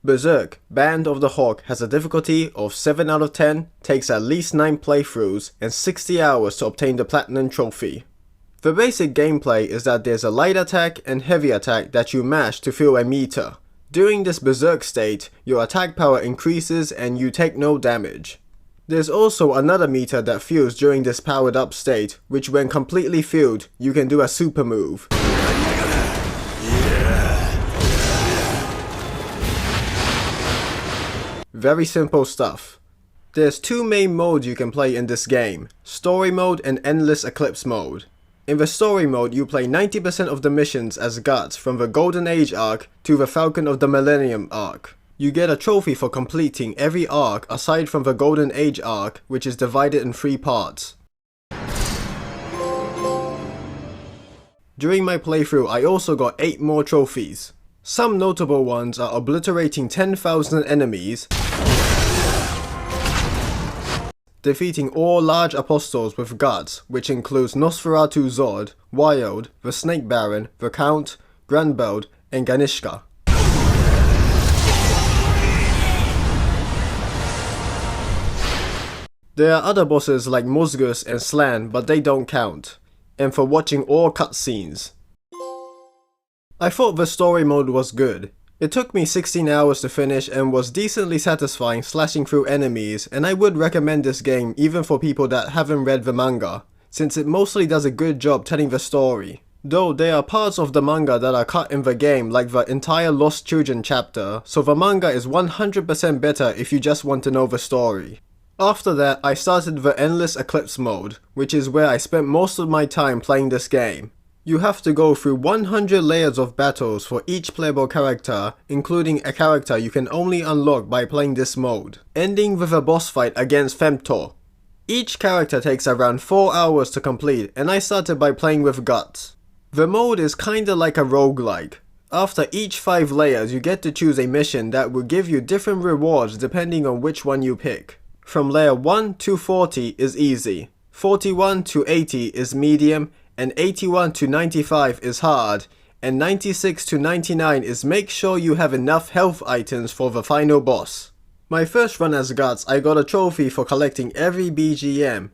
Berserk, Band of the Hawk has a difficulty of 7 out of 10, takes at least 9 playthroughs, and 60 hours to obtain the Platinum Trophy. The basic gameplay is that there's a light attack and heavy attack that you mash to fill a meter. During this Berserk state, your attack power increases and you take no damage. There's also another meter that fills during this powered up state, which when completely filled, you can do a super move. Very simple stuff. There's 2 main modes you can play in this game, Story Mode and Endless Eclipse Mode. In the Story Mode, you play 90% of the missions as Guts from the Golden Age arc to the Falcon of the Millennium arc. You get a trophy for completing every arc aside from the Golden Age arc, which is divided in 3 parts. During my playthrough, I also got 8 more trophies. Some notable ones are obliterating 10,000 enemies, defeating all large apostles with Guts, which includes Nosferatu Zod, Wild, the Snake Baron, the Count, Granbeld, and Ganishka. There are other bosses like Muzgus and Slan, but they don't count. And for watching all cutscenes. I thought the story mode was good. It took me 16 hours to finish and was decently satisfying slashing through enemies, and I would recommend this game even for people that haven't read the manga, since it mostly does a good job telling the story. Though there are parts of the manga that are cut in the game, like the entire Lost Children chapter, so the manga is 100% better if you just want to know the story. After that, I started the Endless Eclipse mode, which is where I spent most of my time playing this game. You have to go through 100 layers of battles for each playable character, including a character you can only unlock by playing this mode, ending with a boss fight against Femtor. Each character takes around 4 hours to complete, and I started by playing with Guts. The mode is kinda like a roguelike. After each 5 layers, you get to choose a mission that will give you different rewards depending on which one you pick. From layer 1 to 40 is easy, 41 to 80 is medium, and 81 to 95 is hard, and 96 to 99 is make sure you have enough health items for the final boss. My first run as Guts, I got a trophy for collecting every BGM.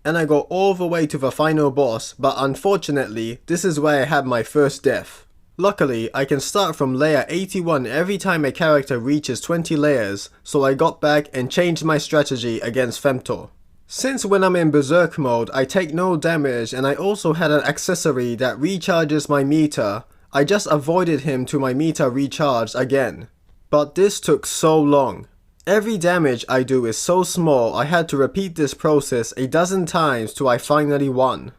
And I got all the way to the final boss, but unfortunately, this is where I had my first death. Luckily, I can start from layer 81 every time a character reaches 20 layers, so I got back and changed my strategy against Femtor. Since when I'm in Berserk mode, I take no damage and I also had an accessory that recharges my meter, I just avoided him till my meter recharged again. But this took so long. Every damage I do is so small I had to repeat this process a dozen times till I finally won.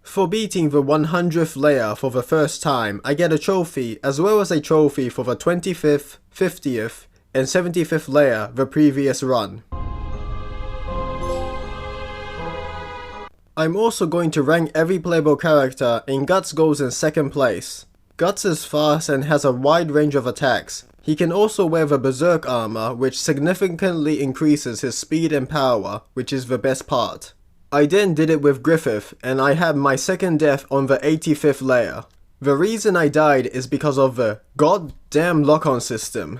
For beating the 100th layer for the first time, I get a trophy as well as a trophy for the 25th, 50th, and 75th layer the previous run. I'm also going to rank every playable character, and Guts goes in 2nd place. Guts is fast and has a wide range of attacks. He can also wear the Berserk armor, which significantly increases his speed and power, which is the best part. I then did it with Griffith, and I had my 2nd death on the 85th layer. The reason I died is because of the goddamn lock-on system.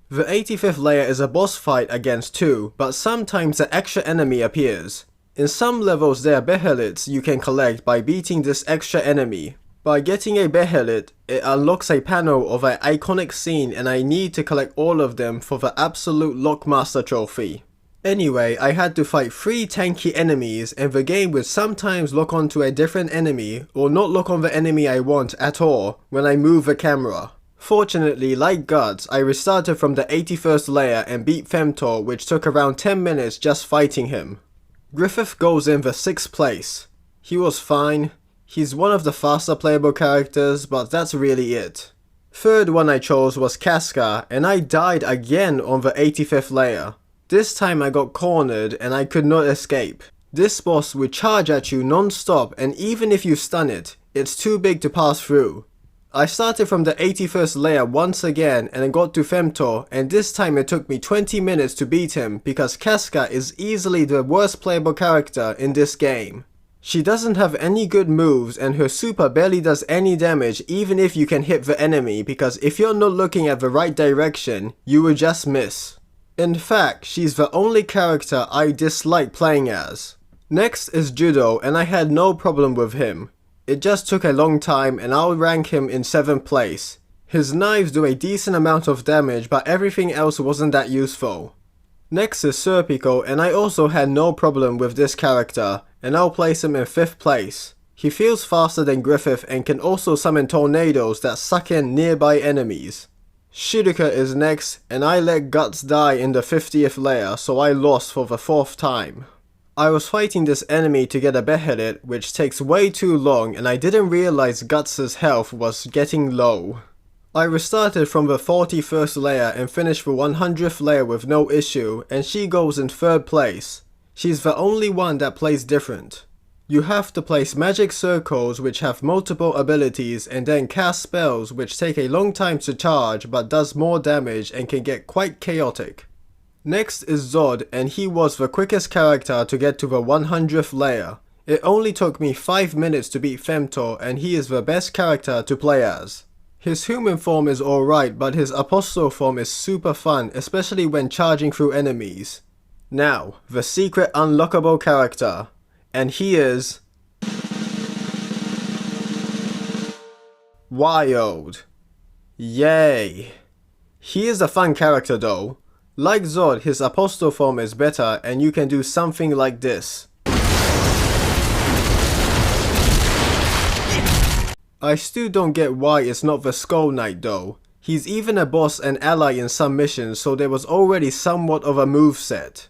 The 85th layer is a boss fight against 2, but sometimes an extra enemy appears. In some levels there are Behelits you can collect by beating this extra enemy. By getting a Behelit, it unlocks a panel of an iconic scene and I need to collect all of them for the absolute Lockmaster trophy. Anyway, I had to fight 3 tanky enemies and the game would sometimes lock onto a different enemy or not lock on the enemy I want at all when I move the camera. Fortunately, like Guts, I restarted from the 81st layer and beat Femtor, which took around 10 minutes just fighting him. Griffith goes in the 6th place. He was fine. He's one of the faster playable characters, but that's really it. 3rd one I chose was Casca, and I died again on the 85th layer. This time I got cornered and I could not escape. This boss will charge at you non-stop, and even if you stun it, it's too big to pass through. I started from the 81st layer once again and then got to Femtor, and this time it took me 20 minutes to beat him because Casca is easily the worst playable character in this game. She doesn't have any good moves and her super barely does any damage even if you can hit the enemy, because if you're not looking at the right direction, you will just miss. In fact, she's the only character I dislike playing as. Next is Judo, and I had no problem with him. It just took a long time and I'll rank him in 7th place. His knives do a decent amount of damage, but everything else wasn't that useful. Next is Serpico, and I also had no problem with this character, and I'll place him in 5th place. He feels faster than Griffith and can also summon tornadoes that suck in nearby enemies. Shiruka is next, and I let Guts die in the 50th layer, so I lost for the 4th time. I was fighting this enemy to get a Behelit, which takes way too long, and I didn't realize Guts' health was getting low. I restarted from the 41st layer and finished the 100th layer with no issue, and she goes in 3rd place. She's the only one that plays different. You have to place magic circles which have multiple abilities and then cast spells which take a long time to charge but does more damage and can get quite chaotic. Next is Zod, and he was the quickest character to get to the 100th layer. It only took me 5 minutes to beat Femtor, and he is the best character to play as. His human form is alright, but his apostle form is super fun, especially when charging through enemies. Now, the secret unlockable character, and he is Wild. Yay. He is a fun character though. Like Zod, his apostle form is better and you can do something like this. I still don't get why it's not the Skull Knight though. He's even a boss and ally in some missions, so there was already somewhat of a moveset.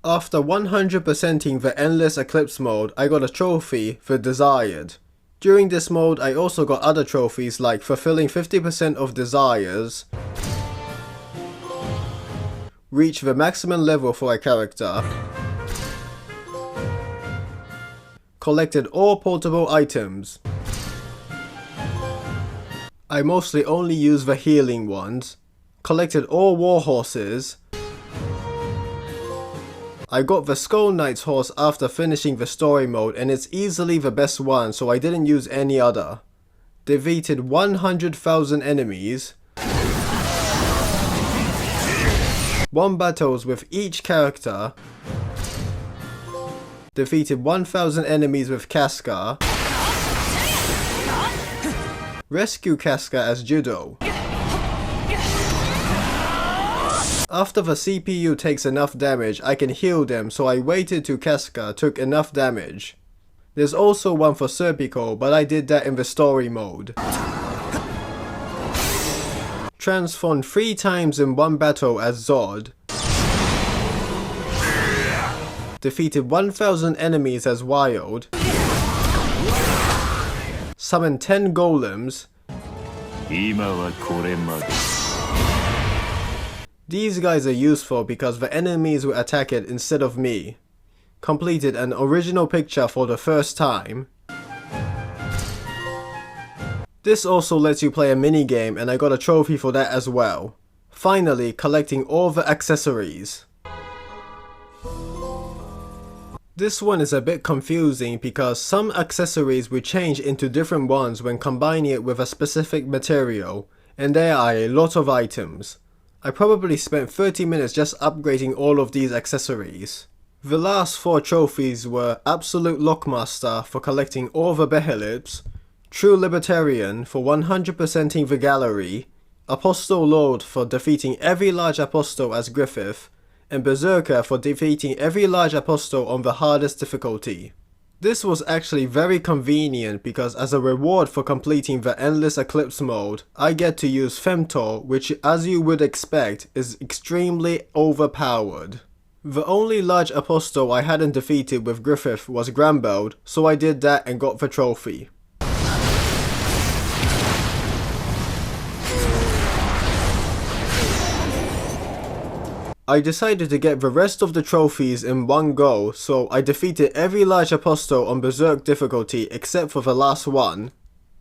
After 100%ing the Endless Eclipse mode, I got a trophy, the Desired. During this mode I also got other trophies like fulfilling 50% of desires, reach the maximum level for a character, collected all portable items. I mostly only use the healing ones, collected all war horses. I got the Skull Knight's horse after finishing the story mode, and it's easily the best one, so I didn't use any other. Defeated 100,000 enemies. Won battles with each character. Defeated 1,000 enemies with Casca. Rescue Casca as Judo. After the CPU takes enough damage, I can heal them, so I waited till Casca took enough damage. There's also one for Serpico, but I did that in the story mode. Transformed 3 times in one battle as Zod. Defeated 1,000 enemies as Wild. Summoned 10 golems. These guys are useful because the enemies will attack it instead of me. Completed an original picture for the first time. This also lets you play a minigame, and I got a trophy for that as well. Finally, collecting all the accessories. This one is a bit confusing because some accessories will change into different ones when combining it with a specific material, and there are a lot of items. I probably spent 30 minutes just upgrading all of these accessories. The last 4 trophies were Absolute Lockmaster for collecting all the Behelips, True Libertarian for 100%ing the gallery, Apostle Lord for defeating every large apostle as Griffith, and Berserker for defeating every large apostle on the hardest difficulty. This was actually very convenient because as a reward for completing the Endless Eclipse mode, I get to use Femtor, which as you would expect is extremely overpowered. The only large apostle I hadn't defeated with Griffith was Grambeld, so I did that and got the trophy. I decided to get the rest of the trophies in one go, so I defeated every large apostle on Berserk difficulty except for the last one.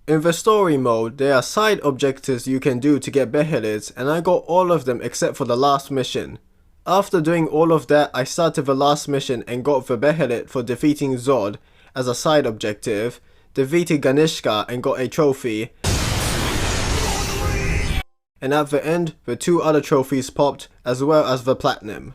In the story mode, there are side objectives you can do to get beheaded, and I got all of them except for the last mission. After doing all of that, I started the last mission and got the beheaded for defeating Zod as a side objective, defeated Ganishka and got a trophy, and at the end, the 2 other trophies popped as well as the platinum.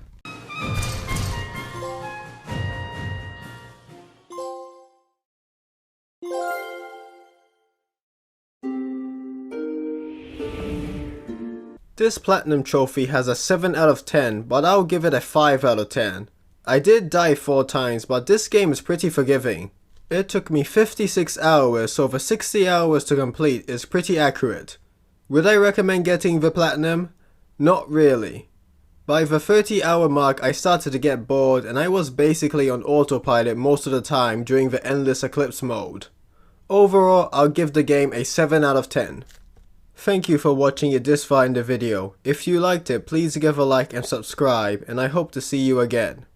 This platinum trophy has a 7 out of 10, but I'll give it a 5 out of 10. I did die 4 times, but this game is pretty forgiving. It took me 56 hours, so the 60 hours to complete is pretty accurate. Would I recommend getting the platinum? Not really. By the 30-hour mark I started to get bored and I was basically on autopilot most of the time during the endless Eclipse mode. Overall, I'll give the game a 7 out of 10. Thank you for watching it this far in the video. If you liked it, please give a like and subscribe, and I hope to see you again.